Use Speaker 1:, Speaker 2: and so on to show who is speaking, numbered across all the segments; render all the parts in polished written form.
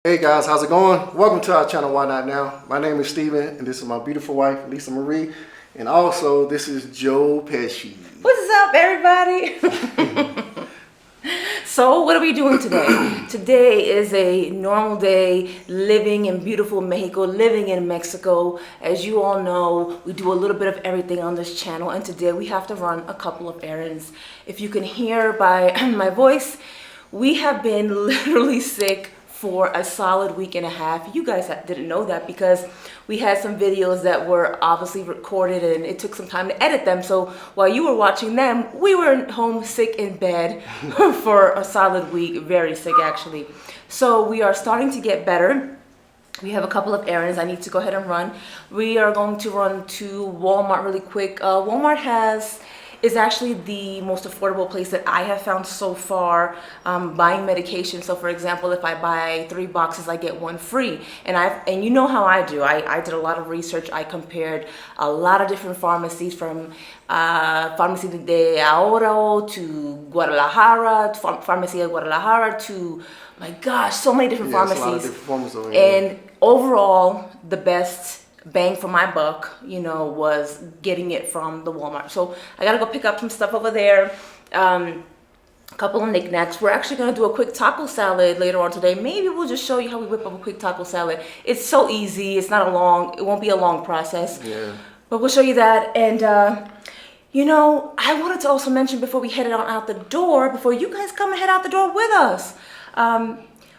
Speaker 1: Hey guys, how's it going? Welcome to our channel, Why Not Now? My name is Steven, and this is my beautiful wife, Lisa Marie. And also, this is Joe Pesci.
Speaker 2: What's up, everybody? So, what are we doing today? Today is a normal day living in beautiful Mexico, living in Mexico. As you all know, we do a little bit of everything on this channel, and today we have to run a couple of errands. If you can hear by my voice, we have been literally sick for a solid week and a half. You guys didn't know that because we had some videos that were obviously recorded and it took some time to edit them. So while you were watching them, we were home sick in bed for a solid week, very sick actually. So we are starting to get better. We have a couple of errands I need to go ahead and run. We are going to run to Walmart really quick. Walmart is actually the most affordable place that I have found so far buying medication. So for example, if I buy 3 boxes, I get 1 free. And you know how I do. I did a lot of research. I compared a lot of different pharmacies from Pharmacy de Ahorro to Guadalajara, Pharmacy de Guadalajara to, my gosh, so many different pharmacies.
Speaker 1: A lot of different pharmacies.
Speaker 2: And overall, the best bang for my buck, was getting it from the Walmart. So I gotta go pick up some stuff over there. A couple of knickknacks. We're actually gonna do a quick taco salad later on today. Maybe we'll just show you how we whip up a quick taco salad. It's so easy. It won't be a long process.
Speaker 1: Yeah.
Speaker 2: But we'll show you that. And I wanted to also mention before we headed on out the door, before you guys come and head out the door with us.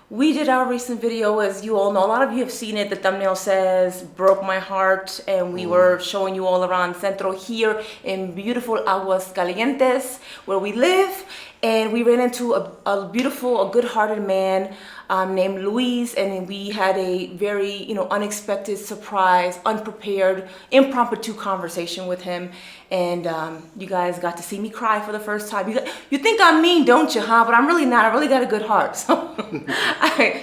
Speaker 2: We did our recent video, as you all know. A lot of you have seen it. The thumbnail says, broke my heart. And we were showing you all around Centro here in beautiful Aguascalientes, where we live. And we ran into a beautiful, good-hearted man named Luis. And we had a very, unexpected, surprise, unprepared, impromptu conversation with him. And you guys got to see me cry for the first time. You think I'm mean, don't you, huh? But I'm really not. I really got a good heart. So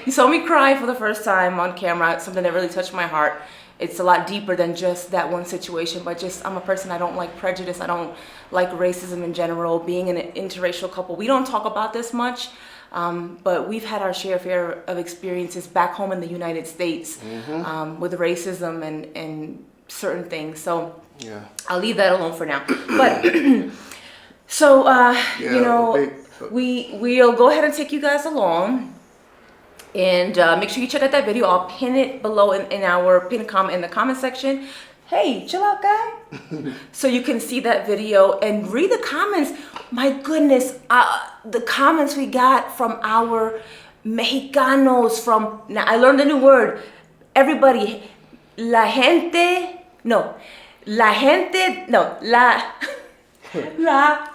Speaker 2: you saw me cry for the first time on camera, something that really touched my heart. It's a lot deeper than just that one situation, but I'm a person, I don't like prejudice. I don't like racism in general. Being an interracial couple, we don't talk about this much, but we've had our share of experiences back home in the United States with racism and certain things. So yeah, I'll leave that alone for now. But so, we'll go ahead and take you guys along. And make sure you check out that video. I'll pin it below in our pinned comment in the comment section. Hey, chill out, guy. So you can see that video and read the comments. My goodness, the comments we got from our Mexicanos. Now I learned a new word. Everybody,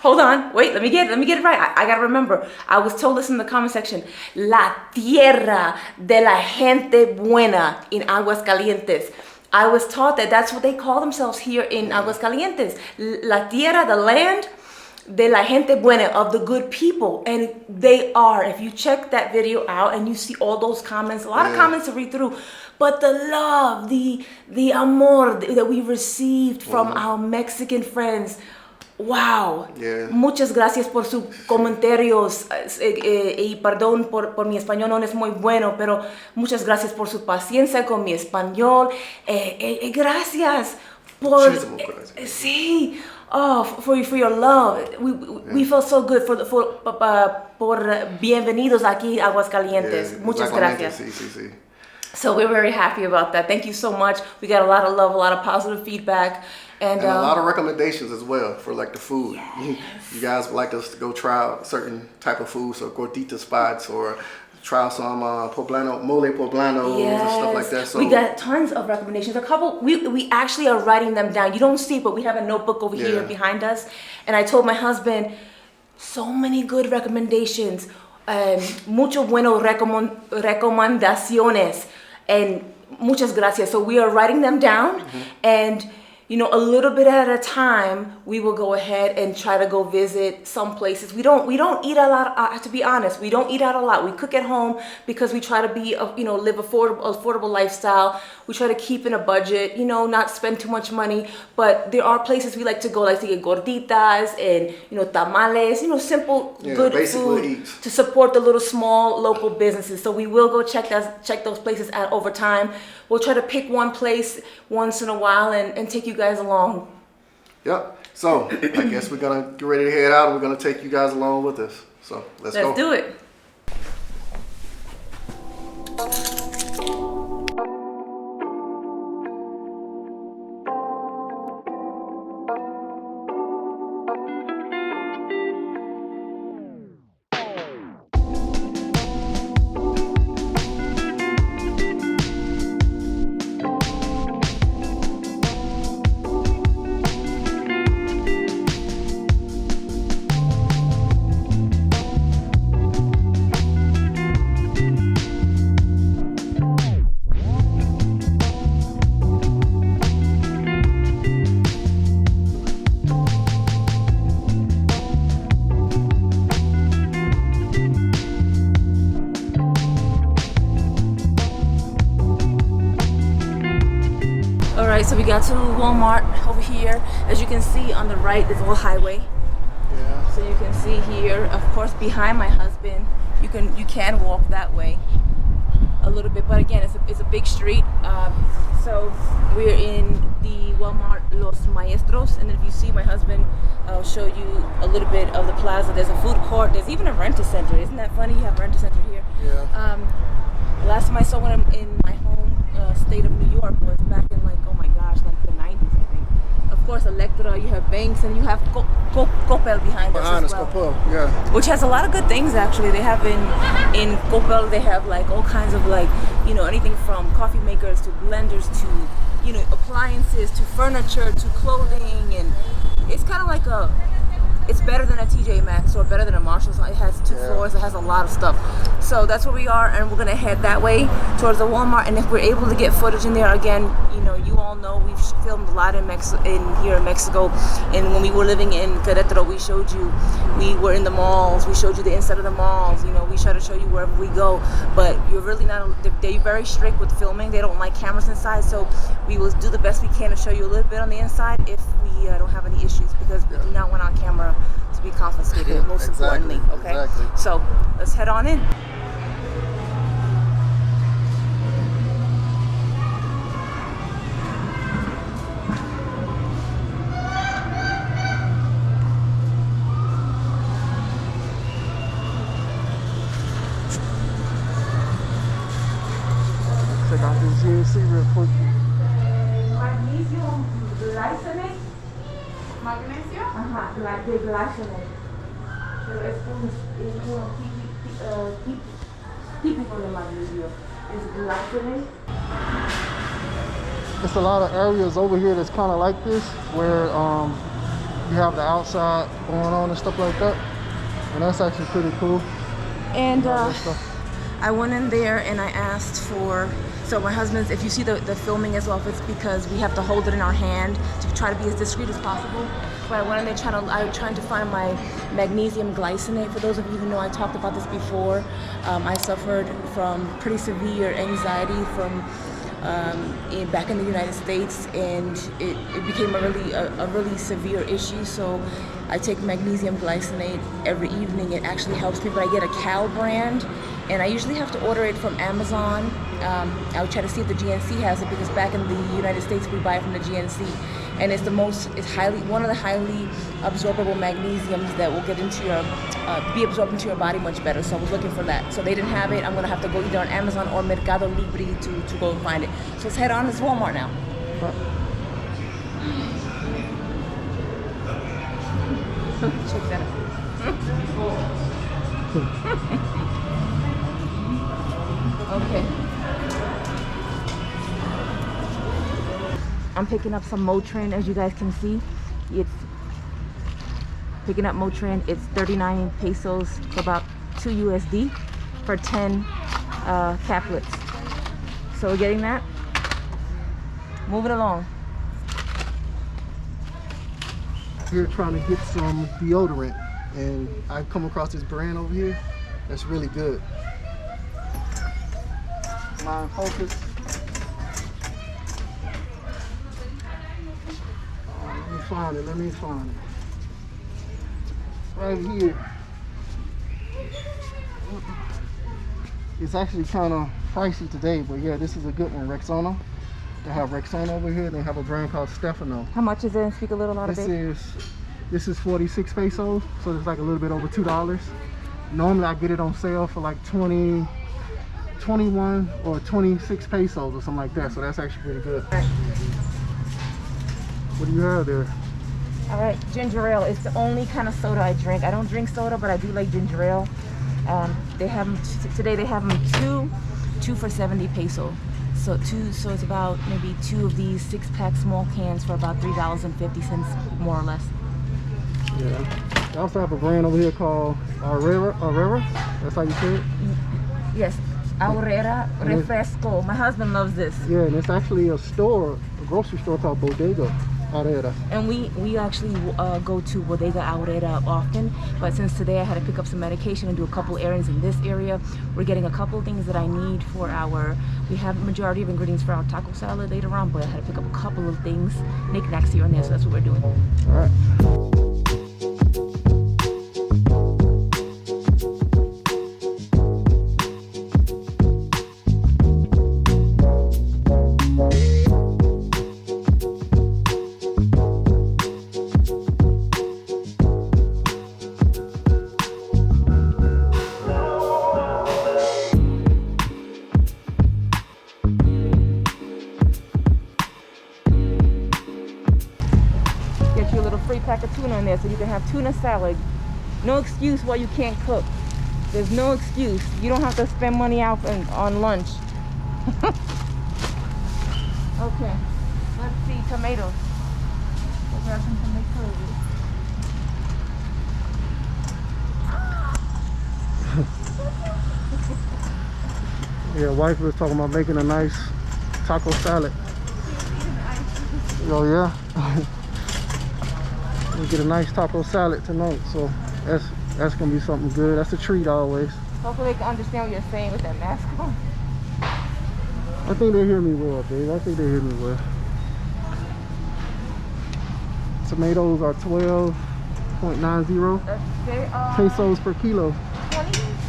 Speaker 2: hold on, wait, let me get it right. I gotta remember. I was told this in the comment section. La tierra de la gente buena in Aguascalientes. I was taught that that's what they call themselves here in Aguascalientes. La tierra, the land de la gente buena, of the good people. And they are. If you check that video out and you see all those comments, a lot of comments to read through. But the love, the amor that we received from our Mexican friends. Wow.
Speaker 1: Yeah.
Speaker 2: Muchas gracias por sus comentarios y perdón por mi español, no es muy bueno, pero muchas gracias por su paciencia con mi español. Gracias por sí. Oh, for your love. We feel so good por bienvenidos aquí a Aguascalientes.
Speaker 1: Yeah,
Speaker 2: muchas gracias.
Speaker 1: Sí.
Speaker 2: So we're very happy about that. Thank you so much. We got a lot of love, a lot of positive feedback. And
Speaker 1: a lot of recommendations as well for like the food.
Speaker 2: Yes.
Speaker 1: You guys would like us to go try out certain type of food, so gordita spots or try some mole poblanos and stuff like that. So
Speaker 2: we got tons of recommendations. A couple, we actually are writing them down. You don't see, but we have a notebook over here behind us. And I told my husband, so many good recommendations. Mucho bueno recomendaciones. And muchas gracias. So we are writing them down. And a little bit at a time, we will go ahead and try to go visit some places. We don't eat a lot. To be honest, we don't eat out a lot. We cook at home because we try to be, live affordable lifestyle. We try to keep in a budget, not spend too much money. But there are places we like to go, like to get gorditas and tamales, simple good food
Speaker 1: eats.
Speaker 2: to support the little small local businesses. So we will go check those places out over time. We'll try to pick one place once in a while and take you guys along.
Speaker 1: Yep. So I guess we're gonna get ready to head out. We're gonna take you guys along with us. So let's go.
Speaker 2: Let's do it. So we got to Walmart over here. As you can see on the right, there's a little highway.
Speaker 1: Yeah.
Speaker 2: So you can see here, of course, behind my husband, you can walk that way a little bit. But again, it's a big street. So we're in the Walmart Los Maestros, and if you see my husband, I'll show you a little bit of the plaza. There's a food court. There's even a rent-a center. Isn't that funny? You have a rent-a center here.
Speaker 1: Yeah.
Speaker 2: Last time I saw one in my home state of New York was back in like the 90s, I think. Of course, Electra, you have banks, and you have Coppel behind us as well.
Speaker 1: Coppel, yeah.
Speaker 2: Which has a lot of good things, actually. They have in Coppel, they have like all kinds of anything from coffee makers to blenders to, appliances to furniture to clothing, and it's kind of like it's better than a TJ Maxx or better than a Marshalls. It has two floors. It has a lot of stuff. So that's where we are, and we're gonna head that way towards the Walmart. And if we're able to get footage in there, again, you all know we've filmed a lot in here in Mexico. And when we were living in Querétaro, we showed you. We were in the malls. We showed you the inside of the malls. We try to show you wherever we go. But you're really not. They're very strict with filming. They don't like cameras inside. So we will do the best we can to show you a little bit on the inside if we don't have any issues, because we do not want our camera to be confiscated, most importantly, okay?
Speaker 1: Exactly.
Speaker 2: So let's head on in.
Speaker 1: Check out this GNC real quick.
Speaker 2: Magnesium glycinate.
Speaker 3: ¿Magnesio?
Speaker 2: Ajá, de glycinate. Pero es típico de magnesio. Es glycinate.
Speaker 1: There's a lot of areas over here that's kind of like this, where you have the outside going on and stuff like that, and that's actually pretty cool.
Speaker 2: And I went in there and I asked for, so my husband's, if you see the filming as well, it's because we have to hold it in our hand to try to be as discreet as possible. But I went in there trying to find my magnesium glycinate. For those of you who know, I talked about this before. I suffered from pretty severe anxiety from back in the United States, and it became a really severe issue. So I take magnesium glycinate every evening. It actually helps me, but I get a Cal brand, and I usually have to order it from Amazon. I would try to see if the GNC has it, because back in the United States we buy it from the GNC, and it's one of the highly absorbable magnesiums that will get into your be absorbed into your body much better. So I was looking for that. So they didn't have it. I'm gonna have to go either on Amazon or Mercado Libre to go and find it. So let's head on to Walmart now. Check that out. Okay. I'm picking up some Motrin, as you guys can see. It's picking up Motrin. It's 39 pesos for about 2 USD for 10 caplets. So we're getting that. Moving along.
Speaker 1: Here trying to get some deodorant, and I've come across this brand over here that's really good. Mind Focus. Let me find it. Right here. It's actually kind of pricey today, but yeah, this is a good one. Rexona. They have Rexona over here. They have a brand called Stefano.
Speaker 2: How much is it? And speak a little louder, babe.
Speaker 1: This is 46 pesos, so it's like a little bit over $2. Normally I get it on sale for like 21 or 26 pesos or something like that, so that's actually pretty good. What do you have there?
Speaker 2: All right, ginger ale. It's the only kind of soda I drink. I don't drink soda, but I do like ginger ale. They have them today. They have them two for 70 peso. So it's about maybe 2 of these 6-pack small cans for about $3.50 more or less.
Speaker 1: Yeah. They also have a brand over here called Aurrera. That's how you say it?
Speaker 2: Yes, Aurrera Refresco. My husband loves this.
Speaker 1: Yeah, and it's actually a grocery store called Bodega Aurrera.
Speaker 2: And we actually go to Bodega Aurrera often, but since today I had to pick up some medication and do a couple errands in this area, we're getting a couple things that I need for we have the majority of ingredients for our taco salad later on, but I had to pick up a couple of things, knickknacks here and there, so that's what we're doing.
Speaker 1: All right.
Speaker 2: Free pack of tuna in there, so you can have tuna salad. No excuse why you can't cook. There's no excuse. You don't have to spend money out on lunch. Okay, let's see, tomatoes. We'll grab some tomatoes.
Speaker 1: Yeah, wife was talking about making a nice taco salad. Oh yeah. We get a nice taco salad tonight, so that's gonna be something good. That's a treat always.
Speaker 2: Hopefully they can understand what you're saying with that mask on.
Speaker 1: I think they hear me well, babe. I think they hear me well. Tomatoes are 12.90 pesos per kilo.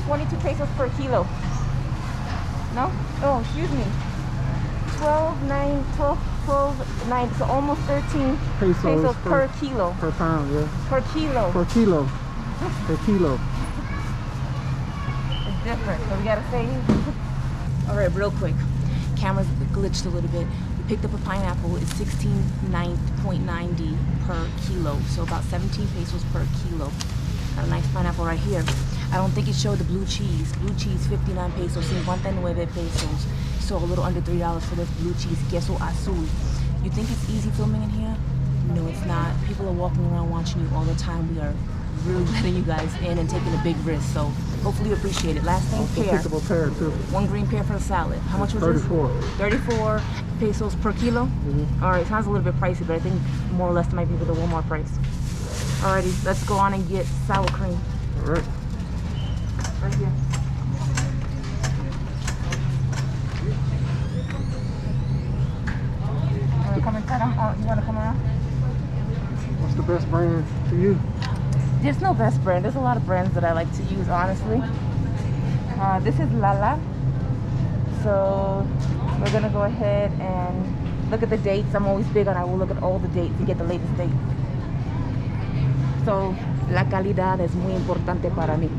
Speaker 2: 22 pesos per kilo. No? Oh, excuse me. 12, 9, so almost 13 pesos per kilo.
Speaker 1: Per pound, yeah.
Speaker 2: Per kilo.
Speaker 1: Per kilo. Per kilo.
Speaker 2: It's different, so we gotta save. All right, real quick. Camera's glitched a little bit. We picked up a pineapple. It's 16.90 per kilo, so about 17 pesos per kilo. Got a nice pineapple right here. I don't think it showed the blue cheese. Blue cheese, 59 pesos, 59 pesos. So a little under $3 for this blue cheese, queso azul. You think it's easy filming in here? No, it's not. People are walking around watching you all the time. We are really letting you guys in and taking a big risk. So hopefully you appreciate it. Last thing, pear.
Speaker 1: Pickable pear too.
Speaker 2: 1 green pear for the salad. How much was
Speaker 1: 34.
Speaker 2: this? 34 pesos per kilo. All right, sounds a little bit pricey, but I think more or less it might be with a Walmart price. Alrighty, let's go on and get sour cream.
Speaker 1: All right.
Speaker 2: Right here. You want to come around?
Speaker 1: What's the best brand to you?
Speaker 2: There's no best brand. There's a lot of brands that I like to use, honestly. This is Lala. So we're gonna go ahead and look at the dates. I'm always big on I will look at all the dates and get the latest date. So la calidad es muy importante para mí.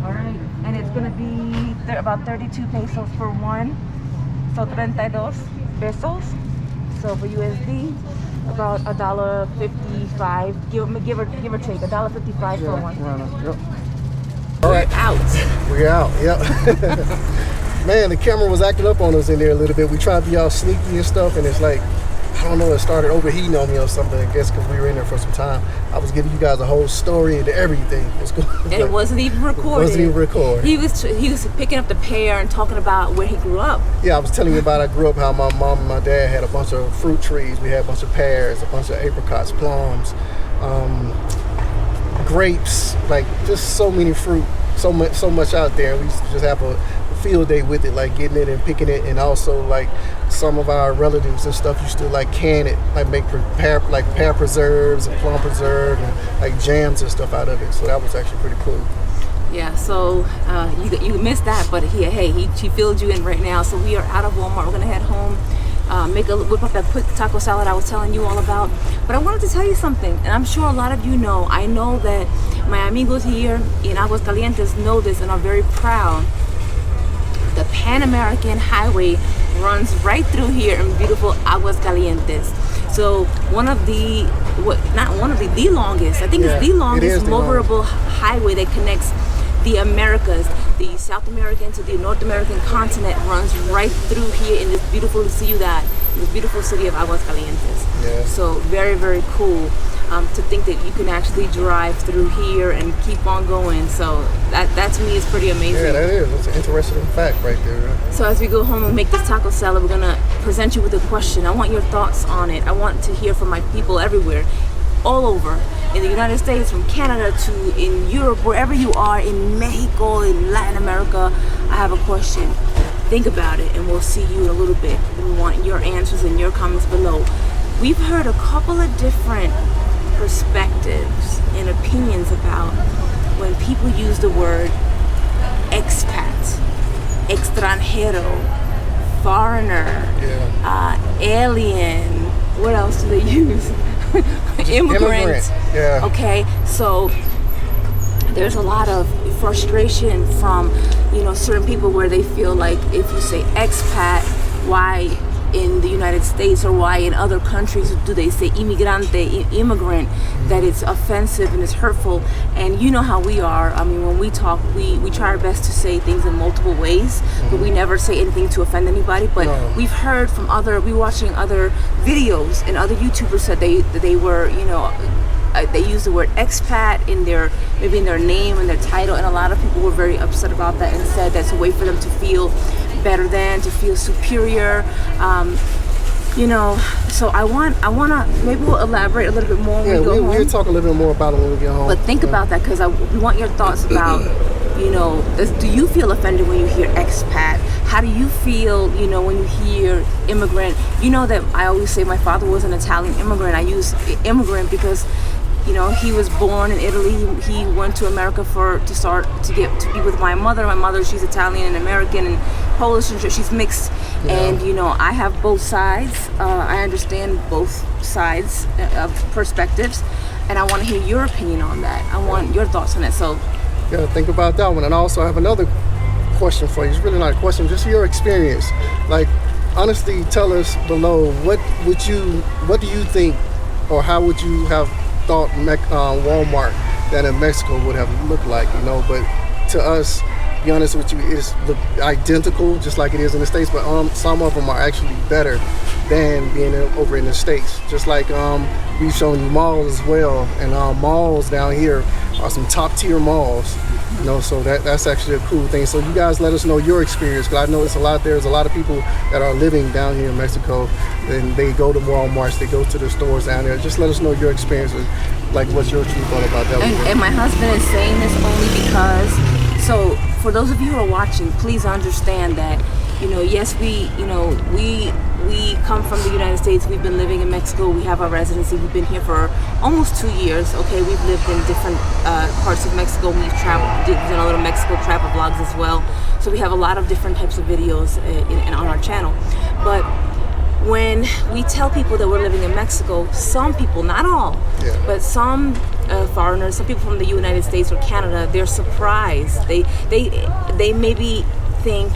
Speaker 2: All right, and it's gonna be about 32 pesos for one. So 32 pesos. So for USD, about $1.55. Give or take $1.55 for one.
Speaker 1: Yep. All right, we're out. Yep. Man, the camera was acting up on us in there a little bit. We tried to be all sneaky and stuff, and it's like I don't know, it started overheating on me or something, I guess, because we were in there for some time. I was giving you guys a whole story and everything.
Speaker 2: And it wasn't even recorded.
Speaker 1: It wasn't even recorded.
Speaker 2: He was picking up the pear and talking about where he grew up.
Speaker 1: Yeah, I was telling you about I grew up, how my mom and my dad had a bunch of fruit trees. We had a bunch of pears, a bunch of apricots, plums, grapes, like just so many fruit, so much out there. We used to just have a field day with it, like getting it and picking it, and also like some of our relatives and stuff used to like can it, like make pear preserves and plum preserve and like jams and stuff out of it. So that was actually pretty cool.
Speaker 2: Yeah, so you missed that, but he filled you in right now. So we are out of Walmart. We're gonna head home, whip up that quick taco salad I was telling you all about. But I wanted to tell you something, and I'm sure a lot of you know. I know that my amigos here in Aguascalientes know this and are very proud. The Pan American Highway runs right through here in beautiful Aguascalientes. So the longest, I think it's the longest motorable highway that connects the Americas, the South American to the North American continent, runs right through here in this beautiful city of Aguascalientes.
Speaker 1: Yeah.
Speaker 2: So very, very cool. To think that you can actually drive through here and keep on going. So that to me is pretty amazing.
Speaker 1: Yeah, that is. That's an interesting fact right there. Right?
Speaker 2: So as we go home and make this taco salad, we're gonna present you with a question. I want your thoughts on it. I want to hear from my people everywhere, all over, in the United States, from Canada to in Europe, wherever you are, in Mexico, in Latin America. I have a question. Think about it, and we'll see you in a little bit. We want your answers and your comments below. We've heard a couple of different perspectives and opinions about when people use the word expat, extranjero, foreigner, alien. What else do they use? Immigrant.
Speaker 1: Yeah.
Speaker 2: Okay, so there's a lot of frustration from certain people where they feel like if you say expat, why in the United States or why in other countries do they say inmigrante, immigrant, that it's offensive and it's hurtful. And you know how we are. I mean, when we talk, we try our best to say things in multiple ways, but we never say anything to offend anybody. But we've heard from we watching other videos, and other YouTubers said they were, they use the word expat in their name and their title, and a lot of people were very upset about that and said that's a way for them to feel better than, to feel superior. So I want to, maybe we'll elaborate a little bit more when we go home.
Speaker 1: We'll talk a little bit more about it when we get home.
Speaker 2: But think about that, because we want your thoughts about, do you feel offended when you hear expat? How do you feel, when you hear immigrant? You know that I always say my father was an Italian immigrant. I use immigrant because he was born in Italy. He went to America to be with my mother. My mother, she's Italian and American and Polish, and she's mixed. Yeah. And I have both sides. I understand both sides of perspectives, and I want to hear your opinion on that. I want your thoughts on it. So,
Speaker 1: think about that one. And also, I have another question for you. It's really not a question, just your experience. Like, honestly, tell us below what do you think, or how would you have thought Walmart that in Mexico would have looked like, but to us, be honest with you, it's look identical just like it is in the States, but some of them are actually better than being over in the States. Just like we've shown you malls as well, and malls down here are some top tier malls, so that's actually a cool thing. So you guys let us know your experience, because I know there's a lot of people that are living down here in Mexico, and they go to Walmarts, they go to the stores down there. Just let us know your experience, like what's your true thought about that.
Speaker 2: And my husband is saying this only because, so for those of you who are watching, please understand that, yes, we come from the United States. We've been living in Mexico. We have our residency. We've been here for almost 2 years. Okay, we've lived in different parts of Mexico. We've traveled, done a little Mexico travel vlogs as well. So we have a lot of different types of videos on our channel. But when we tell people that we're living in Mexico, some people, not all, but some foreigners, some people from the United States or Canada, they're surprised. They maybe think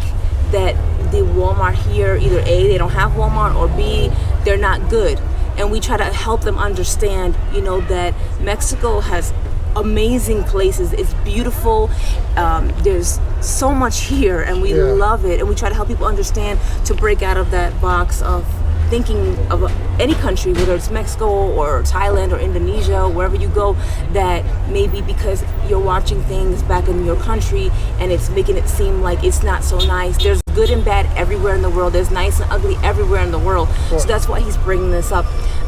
Speaker 2: that the Walmart here, either A, they don't have Walmart, or B, they're not good. And we try to help them understand, that Mexico has amazing places. It's beautiful. There's so much here, and we love it. And we try to help people understand, to break out of that box of thinking of any country, whether it's Mexico or Thailand or Indonesia, wherever you go, that maybe because you're watching things back in your country and it's making it seem like it's not so nice. There's good and bad everywhere in the world. There's nice and ugly everywhere in the world. So that's why he's bringing this up,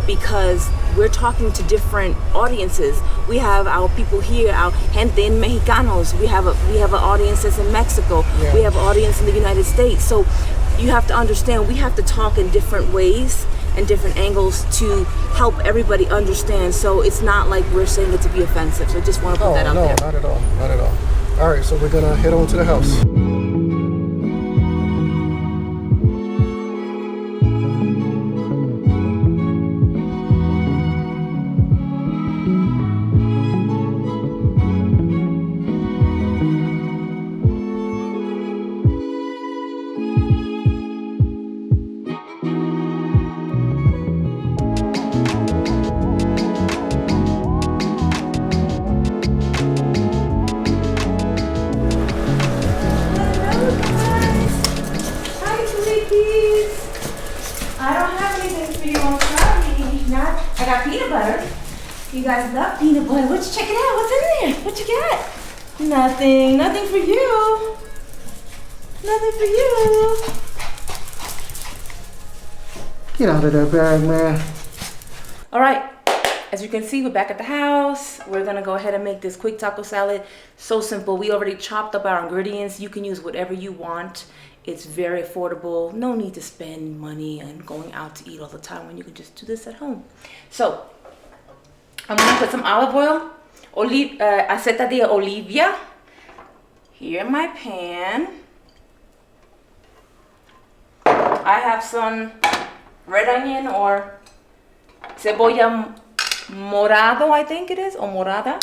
Speaker 2: because we're talking to different audiences. We have our people here, our gente en Mexicanos. We have an audience that's in Mexico.
Speaker 1: Yeah.
Speaker 2: We have an audience in the United States. So you have to understand, we have to talk in different ways and different angles to help everybody understand. So it's not like we're saying it to be offensive. So I just want to put that out there.
Speaker 1: No, not at all, not at all. All right, so we're gonna head on to the house.
Speaker 2: I don't have anything for you, I'm sorry. Not, I got peanut butter. You guys love peanut butter. Let's check it out. What's in there? What you got? Nothing. Nothing for you. Nothing for you.
Speaker 1: Get out of that bag, man.
Speaker 2: All right. As you can see, we're back at the house. We're gonna go ahead and make this quick taco salad. So simple. We already chopped up our ingredients. You can use whatever you want. It's very affordable. No need to spend money and going out to eat all the time when you can just do this at home. So I'm gonna put some olive oil, aceite de olivia, here in my pan. I have some red onion or cebolla morado, I think it is, or morada.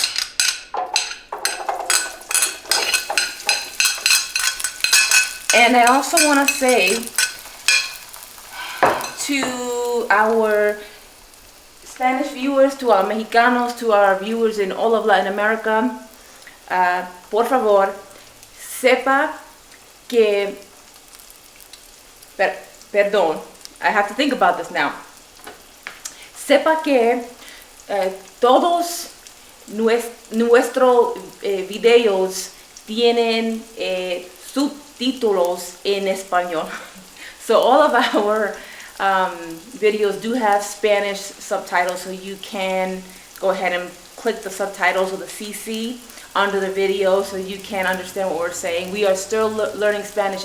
Speaker 2: And I also want to say to our Spanish viewers, to our Mexicanos, to our viewers in all of Latin America, por favor, sepa que, perdón, I have to think about this now. Sepa que todos nuestros videos tienen subtítulos en español. So all of our videos do have Spanish subtitles, so you can go ahead and click the subtitles or the CC under the video so you can understand what we're saying. We are still learning Spanish.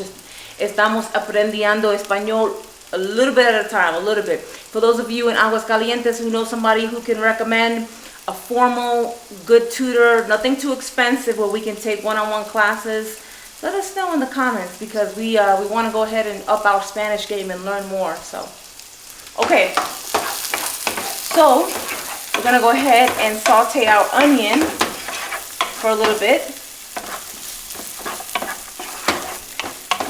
Speaker 2: Estamos aprendiendo español a little bit at a time, a little bit. For those of you in Aguascalientes who know somebody who can recommend a formal, good tutor, nothing too expensive, where we can take one-on-one classes, let us know in the comments, because we want to go ahead and up our Spanish game and learn more. So, okay. So, we're going to go ahead and saute our onion for a little bit.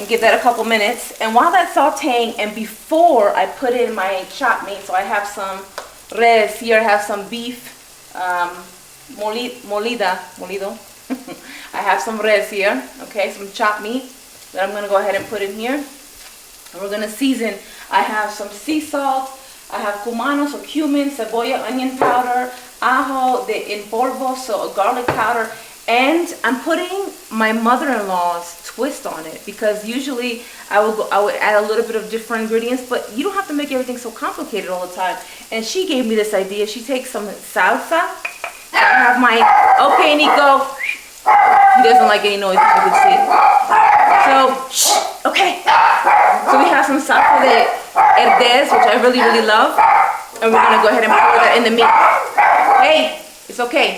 Speaker 2: And give that a couple minutes. And while that's sauteing, and before I put in my chopped meat, so I have some res here, I have some beef, molido. I have some res here, okay, some chopped meat that I'm going to go ahead and put in here. And we're going to season. I have some sea salt, I have cumanos or cumin, cebolla, onion powder, ajo in polvo, so a garlic powder, and I'm putting my mother-in-law's twist on it, because usually I would add a little bit of different ingredients, but you don't have to make everything so complicated all the time. And she gave me this idea. She takes some salsa. I have my, okay, Nico. He doesn't like any noise, as you can see. So, okay. So we have some salsa de erdes, which I really, really love. And we're going to go ahead and pour that in the meat. Hey, it's okay.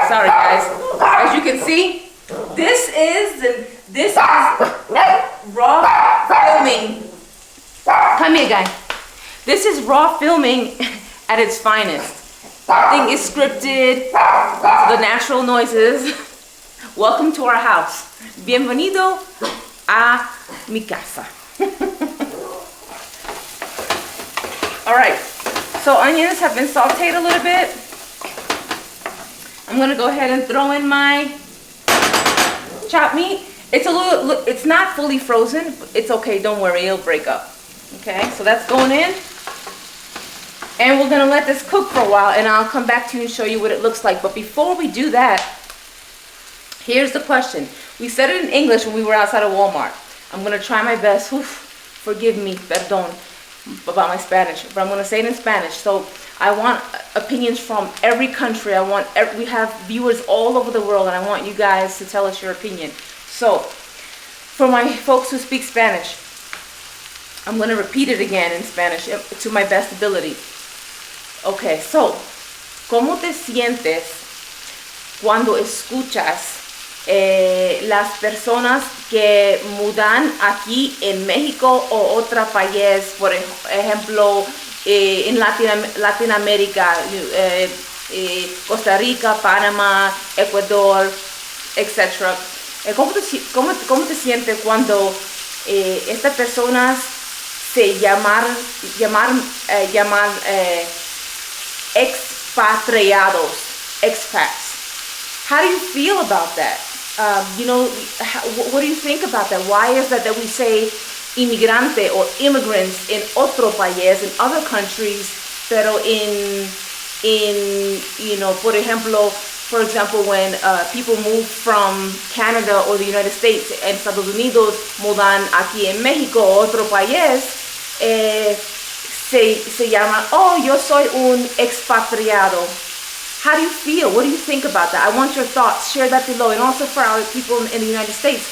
Speaker 2: Sorry, guys. As you can see, this is raw filming. Come here, guy. This is raw filming at its finest. Nothing is scripted. The natural noises. Welcome to our house. Bienvenido a mi casa. All right. So onions have been sauteed a little bit. I'm gonna go ahead and throw in my chopped meat. It's It's not fully frozen. But it's okay. Don't worry. It'll break up. Okay. So that's going in. And we're gonna let this cook for a while, and I'll come back to you and show you what it looks like. But before we do that, here's the question. We said it in English when we were outside of Walmart. I'm gonna try my best. Oof, forgive me, perdón, about my Spanish, but I'm gonna say it in Spanish. So I want opinions from every country. We have viewers all over the world, and I want you guys to tell us your opinion. So, for my folks who speak Spanish, I'm gonna repeat it again in Spanish to my best ability. Okay, so, ¿cómo te sientes cuando escuchas las personas que mudan aquí en México o otro país, por ejemplo, en Latinoamérica, Costa Rica, Panamá, Ecuador, etc.? ¿Cómo te sientes cuando estas personas se llaman expatriados, expats? How do you feel about that? What do you think about that? Why is that we say inmigrante or immigrants in otro país, in other countries, pero for example, when people move from Canada or the United States and Estados Unidos mudan aquí en México o otro país, se llama, oh, yo soy un expatriado. How do you feel? What do you think about that? I want your thoughts. Share that below. And also for our people in the United States.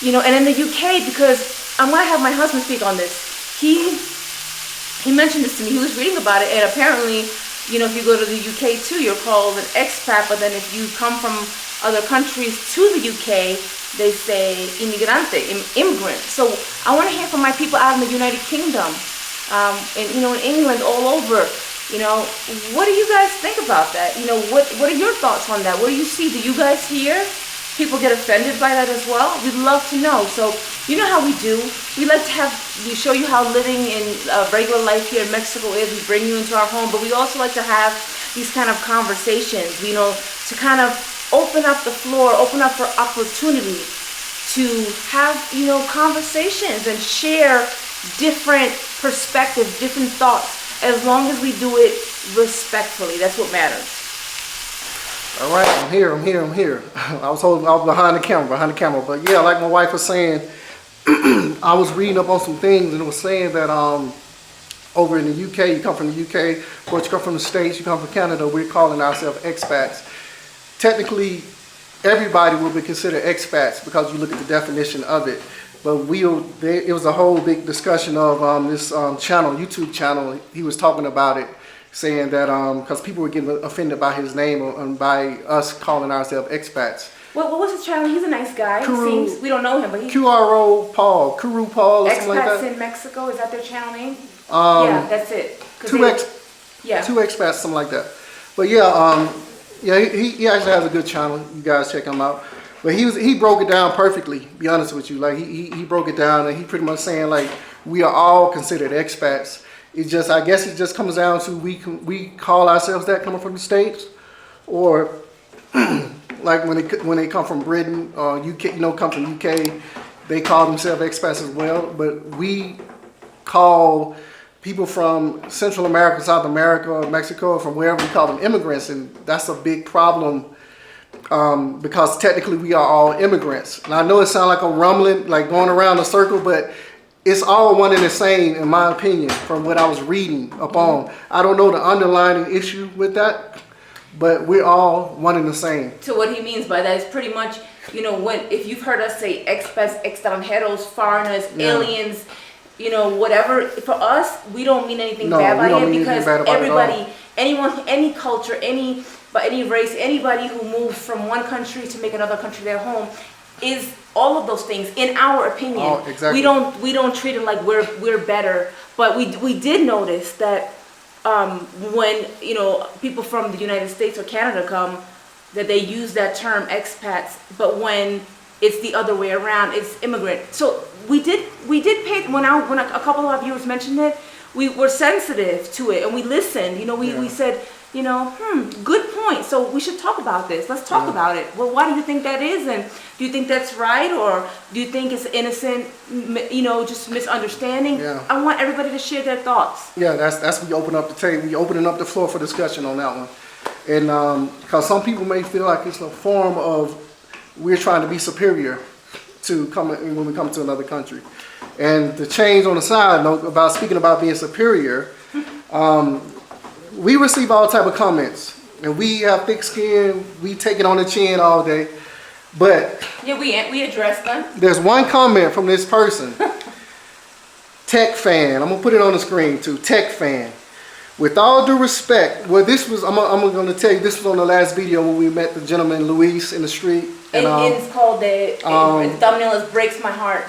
Speaker 2: And in the UK, because I'm going to have my husband speak on this. He mentioned this to me. He was reading about it. And apparently, if you go to the UK too, you're called an expat. But then if you come from other countries to the UK, they say inmigrante, immigrant. So I want to hear from my people out in the United Kingdom. And in England, all over. What do you guys think about that? What are your thoughts on that? What do you see? Do you guys hear people get offended by that as well? We'd love to know. So you know how we do. We like to we show you how living in regular life here in Mexico is. We bring you into our home, but we also like to have these kind of conversations, to kind of open up the floor, open up for opportunity to have, conversations and share different perspectives, different thoughts, as long as we do it respectfully. That's what matters.
Speaker 1: All right, I'm here. I was behind the camera. But yeah, like my wife was saying, I was reading up on some things, and it was saying that over in the UK, you come from the UK, or you come from the States, you come from Canada, we're calling ourselves expats. Technically, everybody will be considered expats because you look at the definition of it. But it was a whole big discussion of this YouTube channel. He was talking about it, saying that because people were getting offended by his name and by us calling ourselves expats.
Speaker 2: What was his channel? He's a nice guy. Seems we don't know him, but he's
Speaker 1: Kuru Paul, or something like that.
Speaker 2: Expats in Mexico, is that their channel name? Yeah, that's it.
Speaker 1: Two expats, something like that. But yeah, he actually has a good channel. You guys check him out. But he broke it down perfectly, to be honest with you. Like he broke it down, and he pretty much saying like we are all considered expats. I guess it just comes down to we call ourselves that coming from the States, or like when they come from Britain or UK, come from UK, they call themselves expats as well. But we call people from Central America, South America, or Mexico, or from wherever, we call them immigrants, and that's a big problem. Because technically we are all immigrants. And I know it sounds like I'm rumbling, like going around a circle, but it's all one and the same, in my opinion, from what I was reading up on. I don't know the underlying issue with that, but we're all one and the same.
Speaker 2: So what he means by that is pretty much, if you've heard us say expats, extranjeros, foreigners, aliens, whatever, for us, we don't mean anything bad by it, because everybody, anyone, any culture, any race, anybody who moves from one country to make another country their home is all of those things, in our opinion.
Speaker 1: Oh, exactly.
Speaker 2: We don't treat it like we're better, but we did notice that when people from the United States or Canada come, that they use that term expats, but when it's the other way around, it's immigrant. So we did pay when a couple of our viewers mentioned it, we were sensitive to it, and we listened. We said, good point. So we should talk about this. Let's talk about it. Well, why do you think that is? And do you think that's right? Or do you think it's innocent, just misunderstanding?
Speaker 1: Yeah.
Speaker 2: I want everybody to share their thoughts.
Speaker 1: Yeah, that's we open up the table. We opening up the floor for discussion on that one. And because some people may feel like it's a form of we're trying to be superior to when we come to another country. And to change on the side note about speaking about being superior, we receive all type of comments, and we have thick skin. We take it on the chin all day, but
Speaker 2: yeah, we address them.
Speaker 1: There's one comment from this person, Tech Fan. I'm gonna put it on the screen too. Tech Fan. With all due respect, well, this was I'm going to tell you this was on the last video when we met the gentleman Luis in the street.
Speaker 2: And it's called the thumbnail is breaks my heart.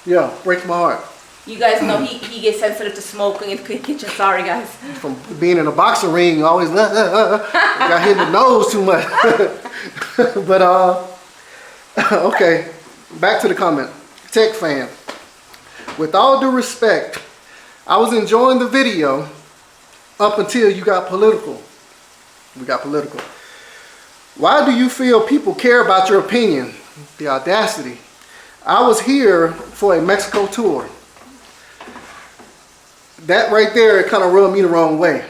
Speaker 1: Yeah, breaks my heart.
Speaker 2: You guys know he gets sensitive to smoking in the kitchen. Sorry, guys.
Speaker 1: From being in a boxing ring, always got hit in the nose too much. But okay, back to the comment. Tech Fan. With all due respect, I was enjoying the video up until you got political. We got political. Why do you feel people care about your opinion? The audacity. I was here for a Mexico tour. That right there, it kind of rubbed me the wrong way.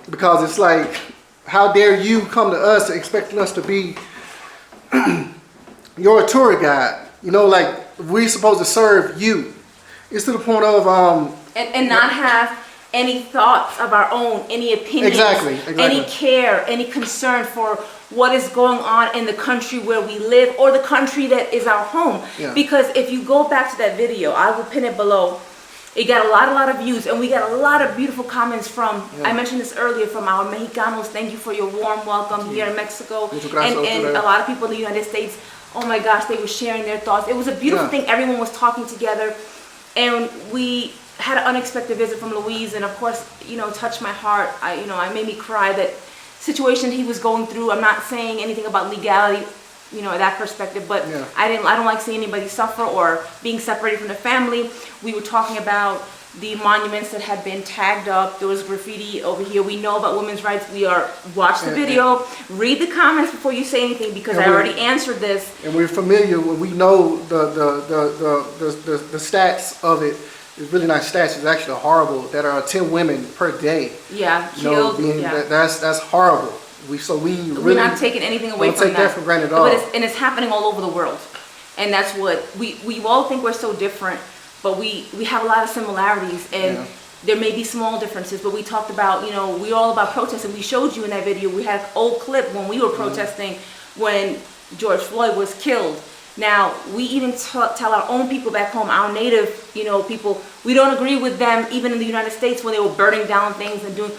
Speaker 1: Because it's like, how dare you come to us expecting us to be your tour guide? Like we're supposed to serve you. It's to the point of
Speaker 2: and not have any thoughts of our own, any opinions,
Speaker 1: exactly.
Speaker 2: any care, any concern for what is going on in the country where we live or the country that is our home.
Speaker 1: Yeah.
Speaker 2: Because if you go back to that video, I will pin it below. It got a lot of views, and we got a lot of beautiful comments from, I mentioned this earlier, from our Mexicanos. Thank you for your warm welcome here in Mexico. And a lot of people in the United States, oh my gosh, they were sharing their thoughts. It was a beautiful thing. Everyone was talking together, and we had an unexpected visit from Louise, and of course, touched my heart. I made me cry. That situation he was going through. I'm not saying anything about legality, that perspective, but I don't like seeing anybody suffer or being separated from the family. We were talking about the monuments that had been tagged up. There was graffiti over here. We know about women's rights. Watch the video, read the comments before you say anything, because I already answered this.
Speaker 1: And we're familiar. We know the stats of it. It's really not stats. It's actually horrible. That are 10 women per day.
Speaker 2: Yeah, killed.
Speaker 1: That's horrible. We're
Speaker 2: not taking anything away from that.
Speaker 1: Don't take that for granted at all.
Speaker 2: And it's happening all over the world. And that's what we all think we're so different, but we have a lot of similarities, and there may be small differences. But we talked about, we're all about protesting. We showed you in that video. We had an old clip when we were protesting when George Floyd was killed. Now, we even tell our own people back home, our native, people, we don't agree with them, even in the United States when they were burning down things and doing.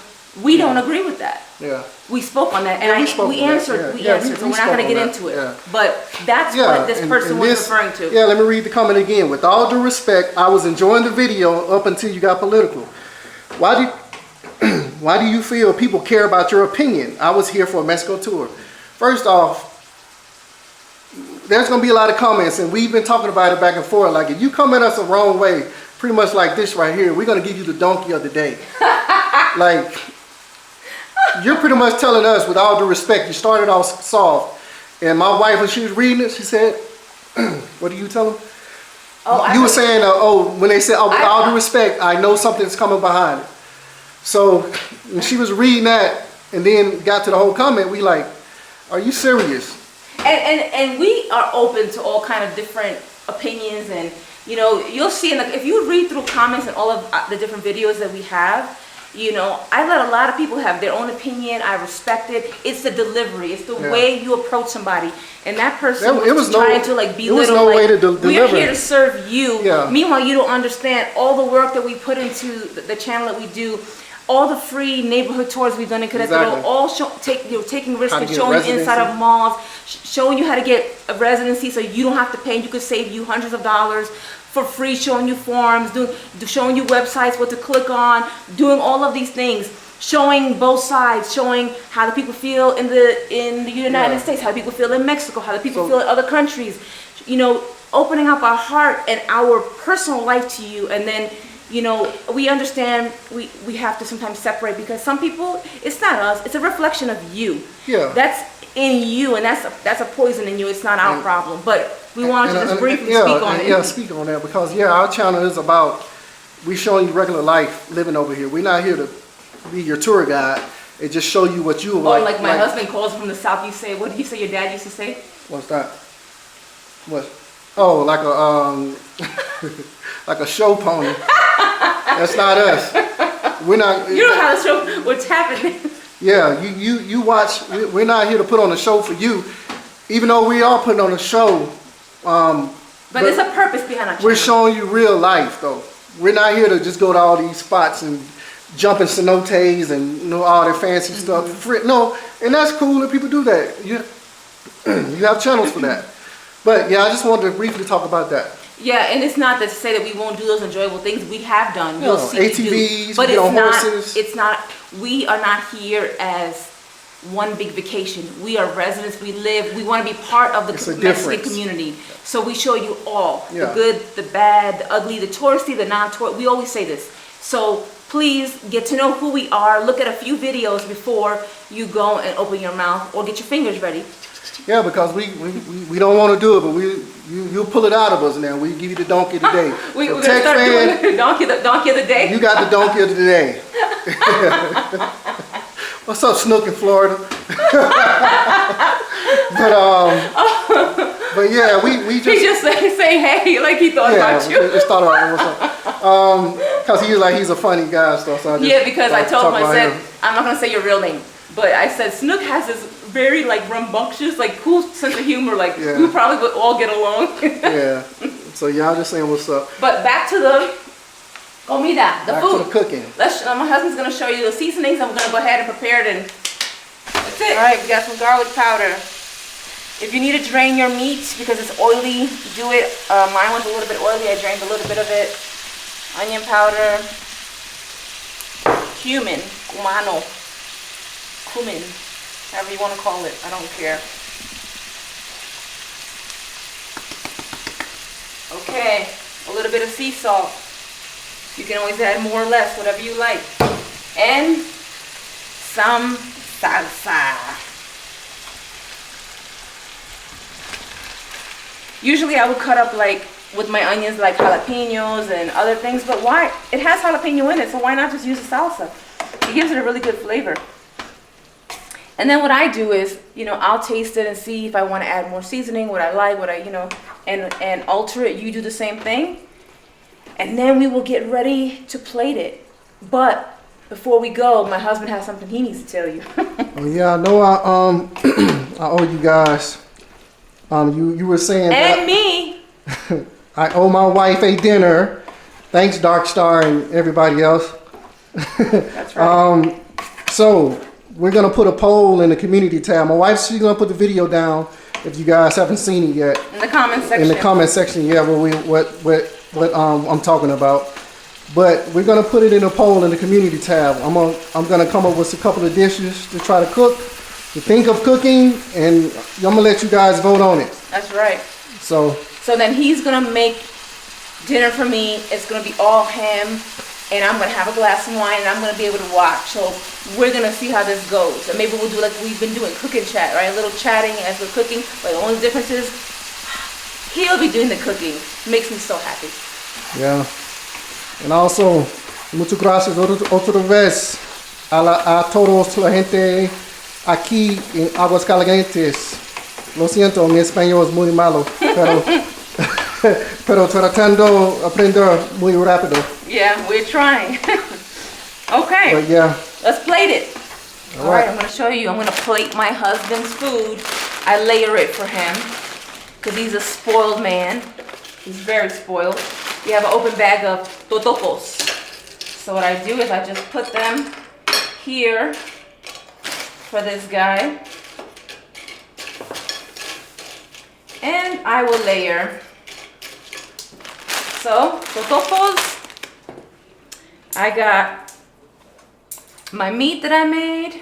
Speaker 2: We don't agree with that.
Speaker 1: Yeah.
Speaker 2: We spoke on that, and we answered. So we're not going to get into it. Yeah. But that's what this person was referring to.
Speaker 1: Yeah, let me read the comment again. With all due respect, I was enjoying the video up until you got political. Why do you feel people care about your opinion? I was here for a Mexico tour. First off, there's going to be a lot of comments, and we've been talking about it back and forth. Like, if you come at us the wrong way, pretty much like this right here, we're going to give you the donkey of the day. Like, you're pretty much telling us, with all due respect, you started off soft. And my wife, when she was reading it, she said, what do you tell them? You were saying, when they said, with all due respect, I know something's coming behind it. So when she was reading that and then got to the whole comment, we like, are you serious?
Speaker 2: And we are open to all kind of different opinions, and you'll see if you read through comments and all of the different videos that we have, I let a lot of people have their own opinion. I respect it. It's the delivery. It's the way you approach somebody. And that person was trying to belittle.
Speaker 1: There was no way to deliver.
Speaker 2: We are here to serve you.
Speaker 1: Yeah.
Speaker 2: Meanwhile, you don't understand all the work that we put into the channel that we do. All the free neighborhood tours we've done in Querétaro, all taking risks and showing you inside of malls, showing you how to get a residency so you don't have to pay, and you could save you hundreds of dollars for free, showing you forms, showing you websites, what to click on, doing all of these things, showing both sides, showing how the people feel in the United States, how the people feel in Mexico, how the people feel in other countries, opening up our heart and our personal life to you, and then you know, we understand we have to sometimes separate because some people, it's not us, it's a reflection of you.
Speaker 1: Yeah.
Speaker 2: That's in you, and that's a poison in you. It's not our problem. But we wanted to just briefly speak on it.
Speaker 1: Yeah, speak on that because our channel is about we showing you regular life living over here. We're not here to be your tour guide. It just show you what you
Speaker 2: like my husband calls from the South. You say, what did you say your dad used to say?
Speaker 1: What's that? What? Oh, like a like a show pony. That's not us. We're not.
Speaker 2: You know how to show what's happening.
Speaker 1: Yeah, you watch. We're not here to put on a show for you, even though we are putting on a show.
Speaker 2: But there's a purpose behind our channel.
Speaker 1: We're showing you real life, though. We're not here to just go to all these spots and jump in cenotes and all that fancy stuff. No, and that's cool if people do that. You have channels for that. But yeah, I just wanted to briefly talk about that.
Speaker 2: Yeah, and it's not to say that we won't do those enjoyable things. We have done. You'll see
Speaker 1: ATVs,
Speaker 2: but
Speaker 1: we
Speaker 2: it's
Speaker 1: on
Speaker 2: not.
Speaker 1: horses.
Speaker 2: It's not. We are not here as one big vacation. We are residents. We live. We want to be part of the Mexican community. So we show you all the good, the bad, the ugly, the touristy, the non-tourist. We always say this. So please get to know who we are. Look at a few videos before you go and open your mouth or get your fingers ready.
Speaker 1: Yeah, because we don't want to do it, but you'll pull it out of us now. We give you the donkey of the day.
Speaker 2: We're going to start doing the donkey of the day.
Speaker 1: You got the donkey of the day. What's up, Snook in Florida? but yeah, we just...
Speaker 2: He just saying hey, like he thought about you.
Speaker 1: Just thought about what's up. Because he's a funny guy and stuff. So
Speaker 2: because I told him, I said, I'm not going to say your real name, but I said, Snook has this very rambunctious, cool sense of humor. We probably would all get along.
Speaker 1: Yeah. So y'all just saying what's up.
Speaker 2: But back to the comida, the food.
Speaker 1: Back to the cooking.
Speaker 2: My husband's going to show you the seasonings. I'm going to go ahead and prepare it, and that's it. All right, we got some garlic powder. If you need to drain your meat because it's oily, do it. Mine was a little bit oily. I drained a little bit of it. Onion powder. Cumin. Cumin. However you want to call it. I don't care. Okay. A little bit of sea salt. You can always add more or less, whatever you like. And some salsa. Usually I would cut up with my onions jalapenos and other things, but why? It has jalapeno in it, so why not just use a salsa? It gives it a really good flavor. And then what I do is, I'll taste it and see if I want to add more seasoning, what I like, and alter it. You do the same thing. And then we will get ready to plate it. But before we go, my husband has something he needs to tell you.
Speaker 1: Oh yeah, I know. I owe you guys. You were saying
Speaker 2: and me.
Speaker 1: I owe my wife a dinner. Thanks, Dark Star and everybody else.
Speaker 2: That's right.
Speaker 1: So we're gonna put a poll in the community tab. My wife's she's gonna put the video down if you guys haven't seen it yet.
Speaker 2: In the comment section.
Speaker 1: In the comment section, yeah. What I'm talking about. But we're gonna put it in a poll in the community tab. I'm gonna come up with a couple of dishes to try to cook, to think of cooking, and I'm gonna let you guys vote on it.
Speaker 2: That's right.
Speaker 1: So
Speaker 2: then he's gonna make dinner for me. It's gonna be all ham, and I'm gonna have a glass of wine, and I'm gonna be able to watch. So we're gonna see how this goes, and maybe we'll do like we've been doing, cooking chat, right? A little chatting as we're cooking. But the only difference is he'll be doing the cooking. Makes me so happy.
Speaker 1: yeah. And also, muchas gracias otra vez a todos la gente aquí en Aguascalientes. Lo siento, mi español es muy malo, pero tratando aprender muy rápido.
Speaker 2: Yeah, we're trying. Okay.
Speaker 1: But yeah.
Speaker 2: Let's plate it. All right, I'm going to show you. I'm going to plate my husband's food. I layer it for him because he's a spoiled man. He's very spoiled. We have an open bag of totopos. So what I do is I just put them here for this guy. And I will layer. So, totopos. I got my meat that I made.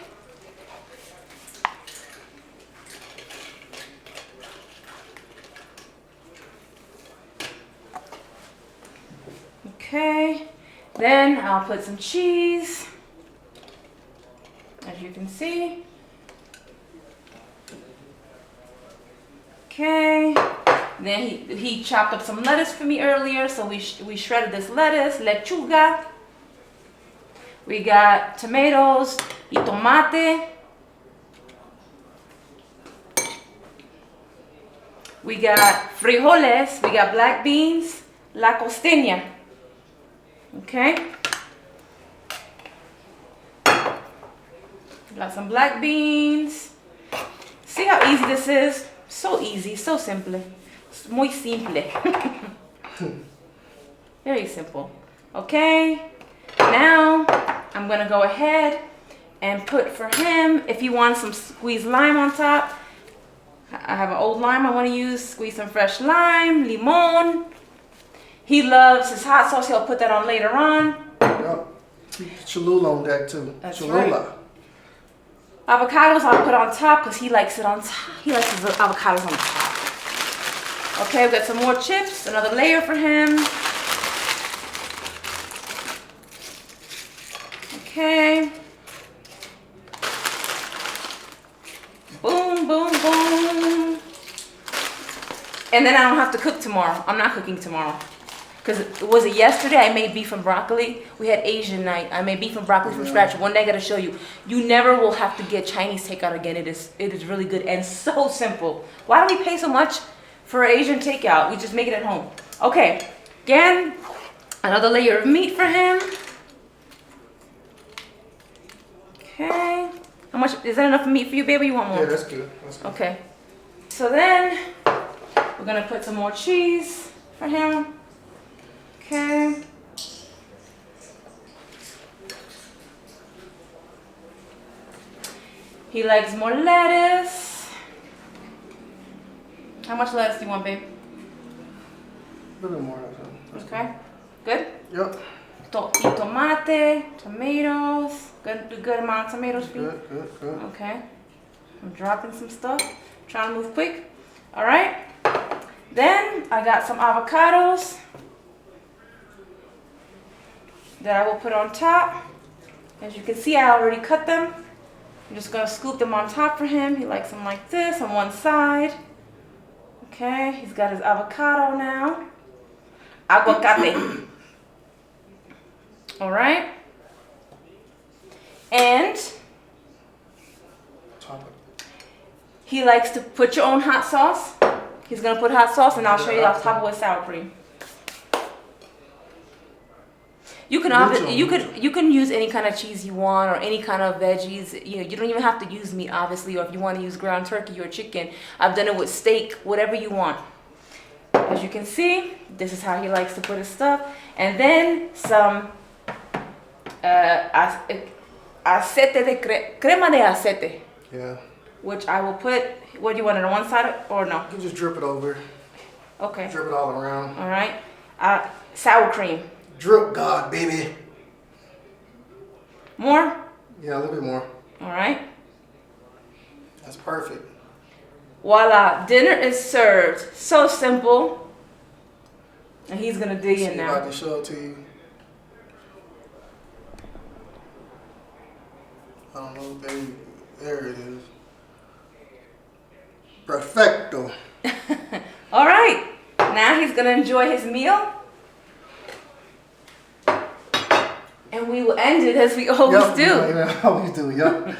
Speaker 2: Okay, Then I'll put some cheese, as you can see. Okay. Then he chopped up some lettuce for me earlier, so we shredded this lettuce, lechuga. We got tomatoes y tomate. We got frijoles, we got black beans, la costeña. Okay. Got some black beans. See how easy this is? So easy, so simple. Muy simple. Very simple. Okay. Now I'm gonna go ahead and put for him, if he wants some squeezed lime on top, I have an old lime I want to use. Squeeze some fresh lime, limon. He loves his hot sauce. He'll put that on later on.
Speaker 1: Yep. Cholula on that too.
Speaker 2: That's
Speaker 1: Cholula.
Speaker 2: right. Avocados I'll put on top because he likes it on top. He likes his avocados on top. Okay, we've got some more chips. Another layer for him. Okay. Boom, boom, boom. And then I don't have to cook tomorrow. I'm not cooking tomorrow. Because was it yesterday I made beef and broccoli? We had Asian night. I made beef and broccoli from scratch. One day I gotta show you. You never will have to get Chinese takeout again. It is really good and so simple. Why do we pay so much for Asian takeout? We just make it at home. Okay, again, another layer of meat for him. Okay. How much, is that enough meat for you, baby? You want more?
Speaker 1: Yeah, that's good. That's good.
Speaker 2: Okay. So then, we're gonna put some more cheese for him. Okay. He likes more lettuce. How much lettuce do you want, babe?
Speaker 1: A little more. That's
Speaker 2: Okay. Good?
Speaker 1: Yep.
Speaker 2: Tomate, tomatoes. Good amount of tomatoes for you?
Speaker 1: Good.
Speaker 2: Okay. I'm dropping some stuff. Trying to move quick. All right. Then I got some avocados that I will put on top. As you can see, I already cut them. I'm just gonna scoop them on top for him. He likes them like this on one side. Okay, he's got his avocado now. Aguacate. All right. And
Speaker 1: Top it.
Speaker 2: he likes to put your own hot sauce. He's gonna put hot sauce, and I'll show you off top with sour cream. You can you can use any kind of cheese you want or any kind of veggies. You don't even have to use meat, obviously, or if you want to use ground turkey or chicken. I've done it with steak, whatever you want. As you can see, this is how he likes to put his stuff, and then some aceite de crema de aceite.
Speaker 1: Yeah.
Speaker 2: Which I will put. What do you want it on one side or no?
Speaker 1: You can just drip it over.
Speaker 2: Okay.
Speaker 1: Drip it all around.
Speaker 2: All right. Sour cream.
Speaker 1: Drip God, baby.
Speaker 2: More?
Speaker 1: Yeah, a little bit more.
Speaker 2: All right.
Speaker 1: That's perfect.
Speaker 2: Voila, dinner is served. So simple. And he's gonna dig
Speaker 1: See
Speaker 2: in
Speaker 1: if I
Speaker 2: now.
Speaker 1: can show it to you. I don't know, baby. There it is. Perfecto.
Speaker 2: All right. Now he's gonna enjoy his meal. And we will end it as we always do.
Speaker 1: Yeah, always do, yep.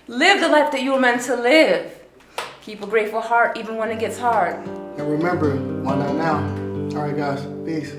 Speaker 2: Live the life that you were meant to live. Keep a grateful heart even when it gets hard.
Speaker 1: And remember, why not now? All right, guys. Peace.